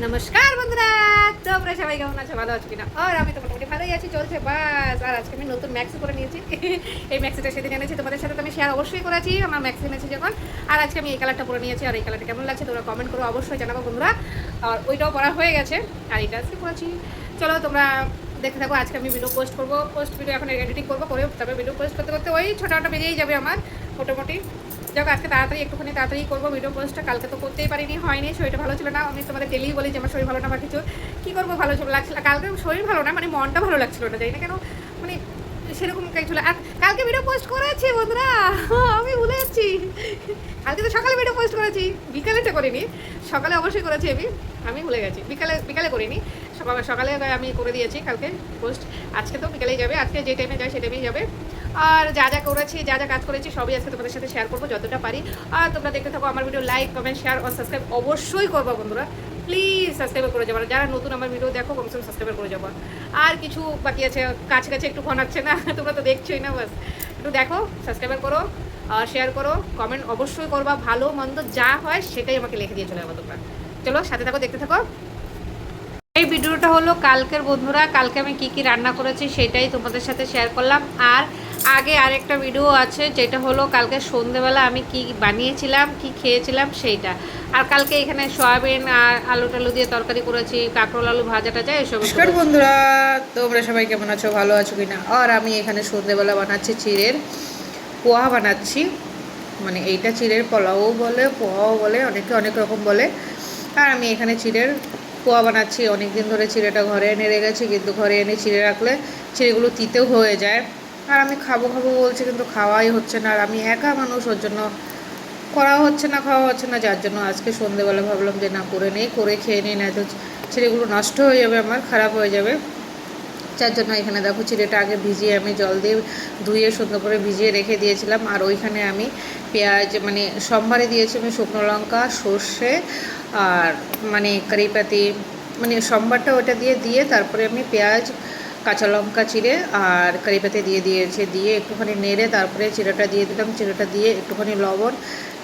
নমস্কার বন্ধুরা, তোমরা সবাই কেমন আছো? ভালো আছো কিনা? আর আমি তো মোটামুটি ভালোই আছি, চলছে বাস। আর আজকে আমি নতুন ম্যাক্সি করে নিয়েছি। এই ম্যাক্সিটা সেদিন এনেছি, তোমাদের সাথে তো আমি শেয়ার অবশ্যই করেছি আমার ম্যাক্সি এনেছি যখন। আর আজকে আমি এই কালারটা পরে নিয়েছি, আর এই কালারটা কেমন লাগছে তোমরা কমেন্ট করো, অবশ্যই জানাবো বন্ধুরা। আর ওইটাও পরা হয়ে গেছে, আর এটা আজকে পরেছি। চলো তোমরা দেখে থাকো। আজকে আমি ভিডিও পোস্ট করবো, ভিডিও এখন এডিটিং করবো, করে তারপরে ভিডিও পোস্ট করতে করতে ওই ছোটো বেরিয়েই যাবে আমার মোটামুটি। যাক, আজকে একটুখানি তাড়াতাড়ি করবো ভিডিও পোস্টটা। কালকে তো করতেই পারিনি, হয়নি, শরীরটা ভালো ছিল না। আমি তোমাদের ডেলি বলি যে আমার শরীর ভালো না বা কিছু, কী করবো, ভালো লাগছিল। কালকে শরীর ভালো না, মানে মনটা ভালো লাগছিল না, জানি না কেন, মানে সেরকম কাজ ছিল। আর কালকে ভিডিও পোস্ট করেছি বন্ধুরা, আমি ভুলে যাচ্ছি। কালকে তো সকালে ভিডিও পোস্ট করেছি, বিকালেটা করিনি। সকালে অবশ্যই করেছি আমি, আমি ভুলে গেছি। বিকালে করিনি, সকালে আমি করে দিয়েছি কালকে পোস্ট। আজকে তো বিকালেই যাবে, আজকে যে টাইমে যায় সেই টাইমেই যাবে। আর যা যা করেছি, যা যা কাজ করেছি সবই আজকে তোমাদের সাথে শেয়ার করবো যতটা পারি। আর তোমরা দেখতে থাকো আমার ভিডিও, লাইক কমেন্ট শেয়ার ও সাবস্ক্রাইব অবশ্যই করবো বন্ধুরা। প্লিজ সাবস্ক্রাইব করে যাবো, যারা নতুন আমার ভিডিও দেখো কমসে কম সাবস্ক্রাইব করে যাবো। আর কিছু বাকি আছে, কাছে কাছে একটু ঘনাচ্ছে না, তোমরা তো দেখছোই না, বাস একটু দেখো, সাবস্ক্রাইব করো, শেয়ার করো, কমেন্ট অবশ্যই করবা। ভালো মন্দ যা হয় সেটাই আমাকে লিখে দিয়ে চলে যাবো তোমরা। চলো সাথে থাকো, দেখতে থাকো। এই ভিডিওটা হলো কালকের বন্ধুরা, কালকে আমি কি কি রান্না করেছি সেটাই তোমাদের সাথে শেয়ার করলাম। আর আগে আরেকটা ভিডিও আছে যেটা হলো কালকে সন্ধেবেলা আমি কি বানিয়েছিলাম, কি খেয়েছিলাম সেইটা। আর কালকে এখানে সয়াবিন আর আলু টালু দিয়ে তরকারি করেছি, কাঁকরোল আলু ভাজাটা যায় এসব। নমস্কার বন্ধুরা, তোমরা সবাই কেমন আছো? ভালো আছো কিনা? আর আমি এখানে সন্ধেবেলা বানাচ্ছি চিড়ের পোহা বানাচ্ছি। মানে এইটা চিড়ের পোলাও বলে, পোহাও বলে, অনেকে অনেক রকম বলে। আর আমি এখানে চিড়ের পোয়া বানাচ্ছি। অনেক দিন ধরে চিড়েটা ঘরে এনে রেখেছি, কিন্তু ঘরে এনে চিড়ে রাখলে চিড়েগুলো তিতেও হয়ে যায়। আর আমি খাবো খাবো বলছি, কিন্তু খাওয়াই হচ্ছে না। আর আমি একা মানুষ, ওর জন্য করা হচ্ছে না, খাওয়া হচ্ছে না। যার জন্য আজকে সন্ধেবেলা ভাবলাম যে না, করে নেই, করে খেয়ে নিই, না তো চিড়েগুলো নষ্ট হয়ে যাবে, আমার খারাপ হয়ে যাবে। যার জন্য এখানে দেখো চিড়েটা আগে ভিজিয়ে আমি জল দিয়ে ধুয়ে সুন্দর করে ভিজিয়ে রেখে দিয়েছিলাম। আর ওইখানে আমি পেঁয়াজ, মানে সোমবারে দিয়েছি আমি শুকনো লঙ্কা, সর্ষে আর মানে কারিপাতি, মানে সোমবারটা ওটা দিয়ে তারপরে আমি পেঁয়াজ, কাঁচা লঙ্কা চিড়ে আর কারিপাতি দিয়েছি, দিয়ে একটুখানি নেড়ে তারপরে চিড়েটা দিয়ে দিলাম। চিড়েটা দিয়ে একটুখানি লবণ,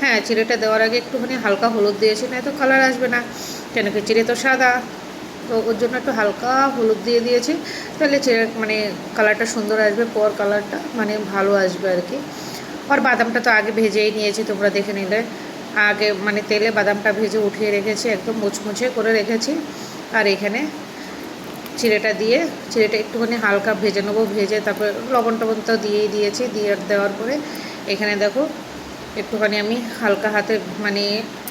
হ্যাঁ চিড়েটা দেওয়ার আগে একটুখানি হালকা হলুদ দিয়েছি, না তো কালার আসবে না, কেন কি চিড়ে তো সাদা, তো ওর জন্য একটু হালকা হলুদ দিয়ে দিয়েছি। তাহলে মানে কালারটা সুন্দর আসবে, পর কালারটা মানে ভালো আসবে আর কি। আর বাদামটা তো আগে ভেজেই নিয়েছি, তোমরা দেখে নিলে। আগে মানে তেলে বাদামটা ভেজে উঠিয়ে রেখেছি, একদম মুচমুচে করে রেখেছি। আর এখানে চিড়েটা একটুখানি হালকা ভেজে নেবো, ভেজে তারপরে লবণ টবণ তো দিয়েই দিয়েছি। দেওয়ার পরে এখানে দেখো একটুখানি আমি হালকা হাতে মানে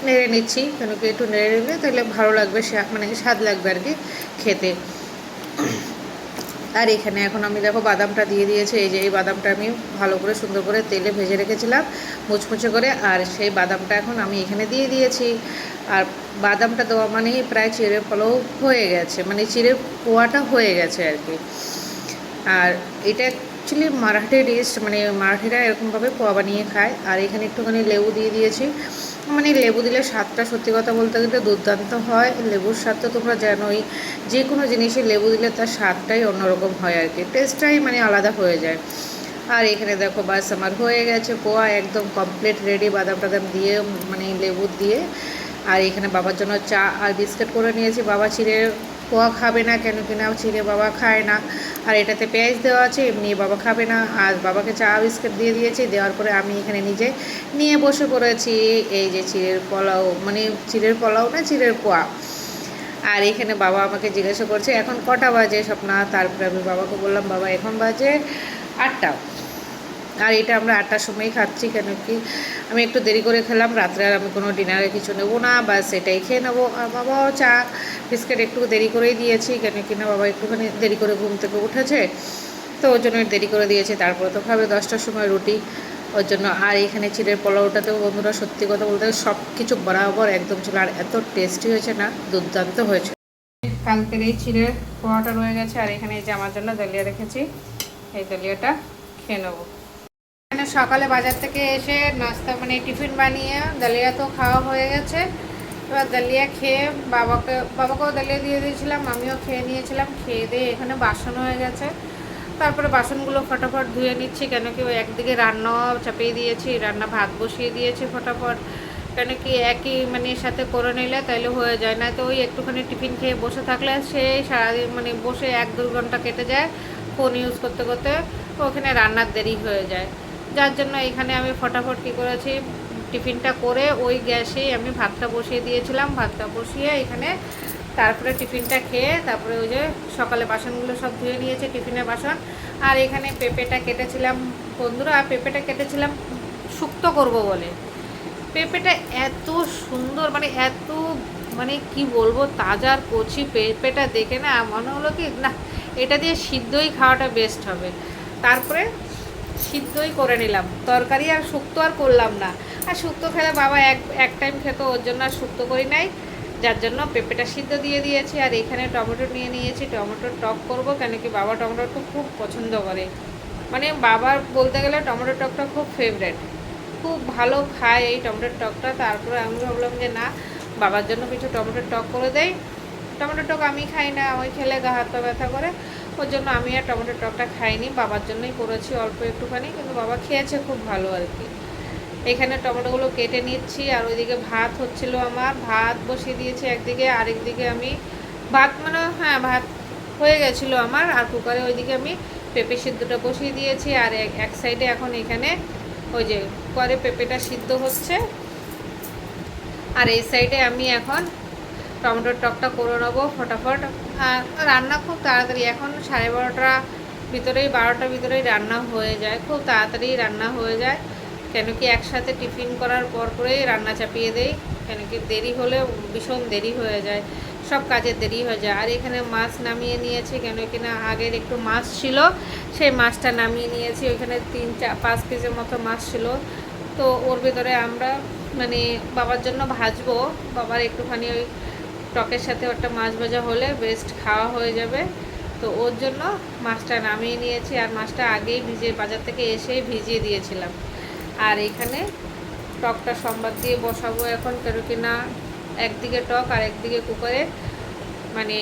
নেড়ে নিচ্ছি, কেন কি একটু নেড়ে নিলে তাহলে ভালো লাগবে, মানে স্বাদ লাগবে আর কি খেতে। আর এখানে এখন আমি দেখো বাদামটা দিয়ে দিয়েছি। এই যে এই বাদামটা আমি ভালো করে সুন্দর করে তেলে ভেজে রেখেছিলাম মুচমুচে করে, আর সেই বাদামটা এখন আমি এখানে দিয়ে দিয়েছি। আর বাদামটা দেওয়া মানেই প্রায় চিড়ের পোলাও হয়ে গেছে, মানে চিড়ের পোয়াটা হয়ে গেছে আর কি। আর এটা অ্যাকচুয়ালি মারাঠি ডিশ, মানে মারাঠিরা এরকমভাবে পোয়া বানিয়ে খায়। আর এখানে একটুখানি লেবু দিয়ে দিয়েছি, মানে লেবু দিলে স্বাদটা সত্যি কথা বলতে গেলে দুর্দান্ত হয়। লেবুর স্বাদ তো তোমরা জানোই, যে কোনো জিনিসে লেবু দিলে তার স্বাদটাই অন্যরকম হয় আর কি, টেস্টটাই মানে আলাদা হয়ে যায়। আর এখানে দেখো বাস আমার হয়ে গেছে পোয়া, একদম কমপ্লিট রেডি, বাদাম টাদাম দিয়ে মানে লেবু দিয়ে। আর এখানে বাবার জন্য চা আর বিস্কিট করে নিয়েছি। বাবা চিড়ে পোয়া খাবে না, কেন কিনা চিড়ে বাবা খায় না। আর এটাতে পেঁয়াজ দেওয়া আছে, এমনি বাবা খাবে না। আর বাবাকে চা বিস্কিট দিয়ে দিয়েছি, দেওয়ার পরে আমি এখানে নিজে নিয়ে বসে পড়েছি এই যে চিড়ের পোলাও, মানে চিড়ের পোলাও না, চিড়ের পোয়া। আর এখানে বাবা আমাকে জিজ্ঞাসা করছে এখন কটা বাজে স্বপ্না। তারপরে আমি বাবাকে বললাম বাবা এখন বাজে 8টা। আর এটা আমরা 8টার সময়ই খাচ্ছি, কেন কি আমি একটু দেরি করে খেলাম রাত্রে, আর আমি কোনো ডিনারে কিছু নেবো না, বা সেটাই খেয়ে নেবো। আর বাবাও চা বিস্কিট একটু দেরি করেই দিয়েছি, কেন কি না বাবা একটুখানি দেরি করে ঘুম থেকে উঠেছে, তো ওর জন্য দেরি করে দিয়েছি। তারপরে তো খাবে 10টার সময় রুটি, ওর জন্য। আর এখানে চিড়ের পোলাওটাতেও বন্ধুরা সত্যি কথা বলতে সব কিছু বরাবর একদম ছিল, আর এত টেস্টি হয়েছে না, দুর্দান্ত হয়েছে। কালকের এই চিড়ের পোয়াটা রয়ে গেছে, আর এখানে এই যে আমার জন্য দলিয়া রেখেছি, এই দলিয়াটা খেয়ে নেবো। এখানে সকালে বাজার থেকে এসে নাস্তা মানে টিফিন বানিয়ে দালিয়া তো খাওয়া হয়ে গেছে। এবার দালিয়া খেয়ে বাবাকেও দালিয়া দিয়ে দিয়েছিলাম, আমিও খেয়ে নিয়েছিলাম। খেয়ে দিয়ে এখানে বাসন হয়ে গেছে, তারপরে বাসনগুলো ফটাফট ধুয়ে নিচ্ছি, কেন কি ওই একদিকে রান্নাও চাপিয়ে দিয়েছি, রান্না ভাত বসিয়ে দিয়েছি ফটাফট, কেন কি একই মানে সাথে করে নিলে তাইলে হয়ে যায়, না তো ওই একটুখানি টিফিন খেয়ে বসে থাকলে সে সারাদিন মানে বসে 1-2 ঘন্টা কেটে যায় ফোন ইউজ করতে করতে, ওখানে রান্নার দেরি হয়ে যায়। যার জন্য এখানে আমি ফটাফট কী করেছি, টিফিনটা করে ওই গ্যাসেই আমি ভাতটা বসিয়ে দিয়েছিলাম। ভাতটা বসিয়ে এখানে তারপরে টিফিনটা খেয়ে তারপরে ওই যে সকালে বাসনগুলো সব ধুয়ে নিয়েছে, টিফিনের বাসন। আর এখানে পেঁপেটা কেটেছিলাম বন্ধুরা, পেঁপেটা কেটেছিলাম শুক্তো করব বলে। পেঁপেটা এত সুন্দর মানে এত মানে কি বলবো, তাজার কচি পেঁপেটা দেখে না মনে হলো কি না এটা দিয়ে সিদ্ধই খাওয়াটা বেস্ট হবে। তারপরে সিদ্ধই করে নিলাম, তরকারি আর শুক্তো আর করলাম না। আর শুক্তো খেলে বাবা এক টাইম খেতো, ওর জন্য আর শুক্তো করি নাই, যার জন্য পেঁপেটা সিদ্ধ দিয়ে দিয়েছি। আর এখানে টমেটো নিয়ে নিয়েছি, টমেটোর টক করবো, কেন কি বাবা টমেটোটা খুব পছন্দ করে, মানে বাবার বলতে গেলে টমেটো টকটা খুব ফেভারেট, খুব ভালো খায় এই টমেটোর টকটা। তারপরে আমি ভাবলাম যে না, বাবার জন্য কিছু টমেটোর টক করে দেয়। টমেটোর টক আমি খাই না, ওই খেলে গা হাত পা ব্যথা করে, ওর জন্য আমি আর টমেটোর টকটা খাইনি, বাবার জন্যই করেছি অল্প একটুখানি, কিন্তু বাবা খেয়েছে খুব ভালো আর কি। এখানে টমেটোগুলো কেটে নিচ্ছি। আর ওইদিকে ভাত হচ্ছিল, আমার ভাত বসিয়ে দিয়েছি একদিকে, আরেকদিকে আমি ভাত মানে হ্যাঁ ভাত হয়ে গেছিলো আমার। আর কুকারে ওইদিকে আমি পেঁপে সিদ্ধটা বসিয়ে দিয়েছি। আর এক সাইডে এখন এখানে ওই যে কুকারে পেঁপেটা সিদ্ধ হচ্ছে, আর এই সাইডে আমি এখন টমেটোর টকটা করে নেবো ফটাফট। আর রান্না খুব তাড়াতাড়ি, এখন 12:30 ভিতরেই 12টার ভিতরেই রান্না হয়ে যায়, খুব তাড়াতাড়ি রান্না হয়ে যায়। কেন কি একসাথে টিফিন করার পর পরেই রান্না চাপিয়ে দেই, কেন কি দেরি হলে ভীষণ দেরি হয়ে যায়, সব কাজের দেরি হয়ে যায়। আর এখানে মাছ নামিয়ে নিয়েছি, কেন কিনা আগের একটু মাছ ছিল, সেই মাছটা নামিয়ে নিয়েছি। ওইখানে 3-4-5 পিসের মতো মাছ ছিল, তো ওর ভিতরে আমরা মানে বাবার জন্য ভাজবো, বাবার একটুখানি ওই টকের সাথে একটা মাছ ভাজা হলে বেস্ট খাওয়া হয়ে যাবে, তো ওর জন্য মাছটা নামিয়ে নিয়েছি। আর মাছটা আগেই বাজার থেকে এসেই ভিজিয়ে দিয়েছিলাম। আর এখানে টকটা সম্বাদ দিয়ে বসাবো এখন, কেন কিনা একদিকে টক আর একদিকে কুকারে মানে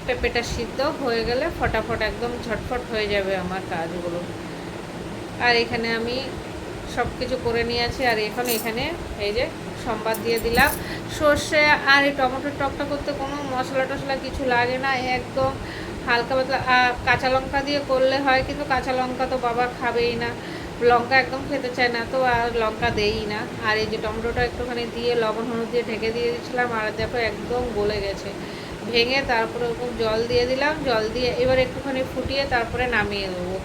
পেঁপেটা সিদ্ধ হয়ে গেলে ফটাফট একদম ঝটফট হয়ে যাবে আমার কাজগুলো। আর এখানে আমি সব কিছু করে নিয়েছি। আর এখন এখানে এই যে সম্বাদ দিয়ে দিলাম সর্ষে। আর এই টমেটোর টকটা করতে কোনো মশলা টশলা কিছু লাগে না, একদম হালকা পাতলা। কাঁচা লঙ্কা দিয়ে করলে হয়, কিন্তু কাঁচা লঙ্কা তো বাবা খাবেই না, লঙ্কা একদম খেতে চায় না, তো আর লঙ্কা দেই না। আর এই যে টমেটোটা একটুখানি দিয়ে লবণ হলুদ দিয়ে ঢেকে দিয়ে দিয়েছিলাম, আর দেখো একদম গলে গেছে, ভেঙে তারপরে ওরকম জল দিয়ে দিলাম, জল দিয়ে এবার একটুখানি ফুটিয়ে তারপরে নামিয়ে দেবো।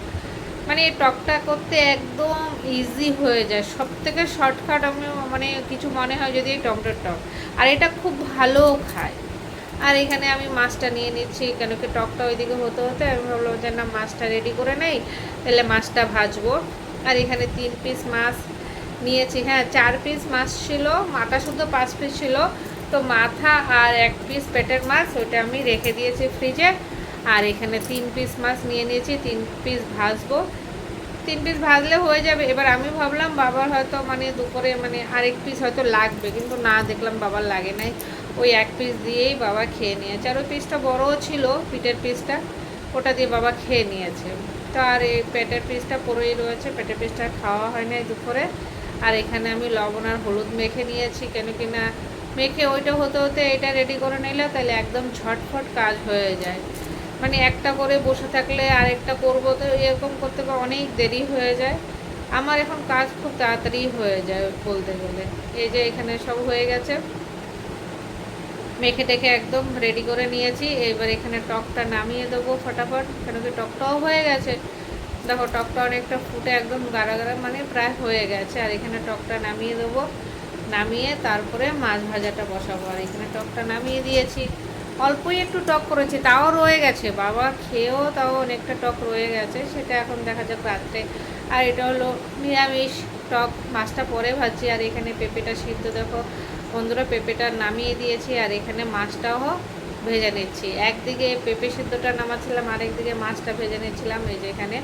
মানে এই টকটা করতে একদম ইজি হয়ে যায়, সব থেকে শর্টকাট আমি মানে কিছু মনে হয় যদি এই টমেটোর টক, আর এটা খুব ভালো খায়। আর এখানে আমি মাছটা নিয়ে নিচ্ছি, কেন কি টকটা ওইদিকে হতে হতে আমি ভাবলাম যে না মাছটা রেডি করে নেই, তাহলে মাছটা ভাজবো। আর এখানে 3 পিস মাছ নিয়েছি, হ্যাঁ 4 পিস মাছ ছিল, মাথা শুদ্ধ 5 পিস ছিল, তো মাথা আর 1 পিস পেটের মাছ ওইটা আমি রেখে দিয়েছি ফ্রিজে। আর এখানে 3 পিস মাছ নিয়ে নিয়েছি, 3 পিস ভাজবো, 3 পিস ভাজলে হয়ে যাবে। এবার আমি ভাবলাম বাবার হয়তো মানে দুপুরে মানে আরেক পিস হয়তো লাগবে, কিন্তু না, দেখলাম বাবার লাগে নাই, ওই 1 পিস দিয়েই বাবা খেয়ে নিয়েছে। আর ওই পিসটা বড়ও ছিল, পিঠের পিসটা, ওটা দিয়ে বাবা খেয়ে নিয়েছে। তো আর এই পেটের পিসটা পুরোই রয়েছে, পেটের পিসটা খাওয়া হয় নাই দুপুরে। আর এখানে আমি লবণ আর হলুদ মেখে নিয়েছি, কেন কি না মেখে ওইটা হতে হতে এটা রেডি করে নিলে তাহলে একদম ঝটফট কাজ হয়ে যায়। মানে একটা করে বসে থাকলে আরেকটা করবো, তো এরকম করতে অনেক দেরি হয়ে যায়। আমার এখন কাজ খুব তাড়াতাড়ি হয়ে যায় বলতে গেলে। এই যে এখানে সব হয়ে গেছে, মেখে টেখে একদম রেডি করে নিয়েছি। এবার এখানে টকটা নামিয়ে দেবো ফটাফট, কেন কি টকটাও হয়ে গেছে, দেখো টকটা অনেকটা ফুটে একদম গাঢ় গাঢ় মানে প্রায় হয়ে গেছে। আর এখানে টকটা নামিয়ে দেবো, নামিয়ে তারপরে মাছ ভাজাটা বসাবো। আর এখানে টকটা নামিয়ে দিয়েছি, অল্পই একটু টক করেছি, তাও রয়ে গেছে, বাবা খেয়েও তাও অনেকটা টক রয়ে গেছে, সেটা এখন দেখা যাক রাত্রে। আর এটা হলো নিরামিষ টক, মাছটা পরে ভাজছি। আর এখানে পেঁপেটা সিদ্ধ দেখো বন্ধুরা, পেঁপেটা নামিয়ে দিয়েছি, আর এখানে মাছটাও ভেজে নিচ্ছি। একদিকে পেঁপে সিদ্ধটা নামাচ্ছিলাম, আরেকদিকে মাছটা ভেজে নিচ্ছিলাম। এই যে এখানে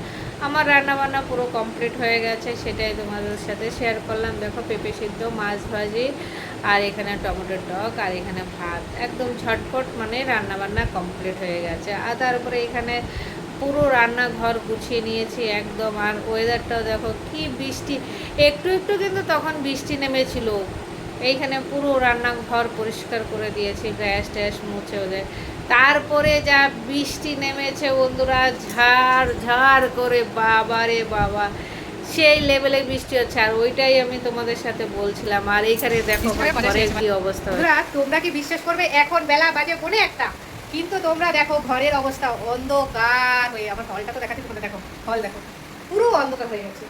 আমার রান্নাবান্না পুরো কমপ্লিট হয়ে গেছে, সেটাই তোমাদের সাথে শেয়ার করলাম। দেখো পেঁপে সিদ্ধ, মাছ ভাজি, আর এখানে টমেটোর টক, আর এখানে ভাত, একদম ঝটপট মানে রান্নাবান্না কমপ্লিট হয়ে গেছে। আর তারপরে এখানে পুরো রান্নাঘর গুছিয়ে নিয়েছি একদম। আর ওয়েদারটাও দেখো কি বৃষ্টি, একটু একটু কিন্তু তখন বৃষ্টি নেমেছিল, এইখানে পুরো রান্নাঘর পরিষ্কার করে দিয়েছি, গ্যাস ট্যাস মুছে ওদের। তারপরে যা বৃষ্টি নেমেছে বন্ধুরা, ঝাড় ঝাড় করে, বাবা রে বাবা, সেই লেভেলে বৃষ্টি হচ্ছে। আর ওইটাই আমি তোমাদের সাথে বলছিলাম। আর এইখানে দেখো ঘরের কি অবস্থা। তোমরা কি বিশ্বাস করবে, এখন বেলা বাজে 1:45, কিন্তু তোমরা দেখো ঘরের অবস্থা অন্ধকার হয়ে, আমার হলটা তো দেখাচ্ছি তোমাদের, দেখো হল দেখো পুরো অন্ধকার হয়ে গেছে।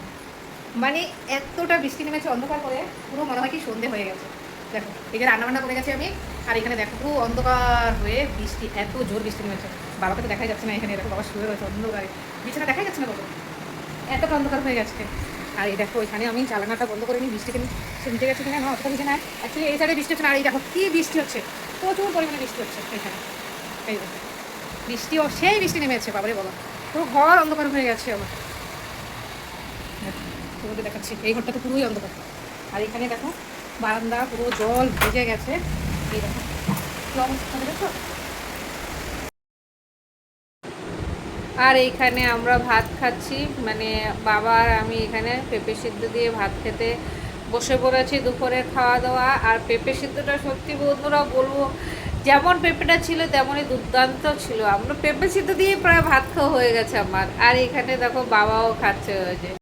মানে এতটা বৃষ্টি নেমেছে অন্ধকার করে, পুরো মনে হয় কি সন্ধে হয়ে গেছে। দেখো এই যে রান্নাবান্না করে গেছি আমি, আর এখানে দেখো পুরো অন্ধকার হয়ে বৃষ্টি, এত জোর বৃষ্টি নেমেছে। বাবাকে তো দেখাই যাচ্ছে না, এখানে দেখো বাবা শুয়ে রয়েছে অন্ধকারে, বিছানা দেখাই যাচ্ছে না বাবা, এতটা অন্ধকার হয়ে গেছে। আর এই দেখো এখানে আমি জানালাটা বন্ধ করে নিই, বৃষ্টিতে শুনতে গেছে কিনা, না অতটা কিছু না। অ্যাকচুয়ালি এই সাইডে বৃষ্টি হচ্ছে না, আর এই দেখো কী বৃষ্টি হচ্ছে, প্রচুর পরিমাণে বৃষ্টি হচ্ছে এখানে। এই দেখো বৃষ্টিও সেই বৃষ্টি নেমেছে, বাবারে বাবা, পুরো ঘর অন্ধকার হয়ে গেছে আমার। তোমাদের দেখাচ্ছি, এই ঘরটা তো পুরোই অন্ধকার। আর এখানে দেখো বারান্দা পুরো জল ভিজে গেছে। এই দেখো কি অবস্থা দেখো। আর এইখানে আমরা ভাত খাচ্ছি, মানে বাবা আর আমি এখানে পেঁপে সিদ্ধ দিয়ে ভাত খেতে বসে পড়েছি, দুপুরের খাওয়া দাওয়া। আর পেঁপে সিদ্ধটা সত্যি বন্ধুরা বলবো, যেমন পেঁপেটা ছিল তেমনই দুর্দান্ত ছিল। আমরা পেঁপে সিদ্ধ দিয়ে প্রায় ভাত খাওয়া হয়ে গেছে আমার। আর এখানে দেখো বাবাও খাচ্ছে, হয়েছে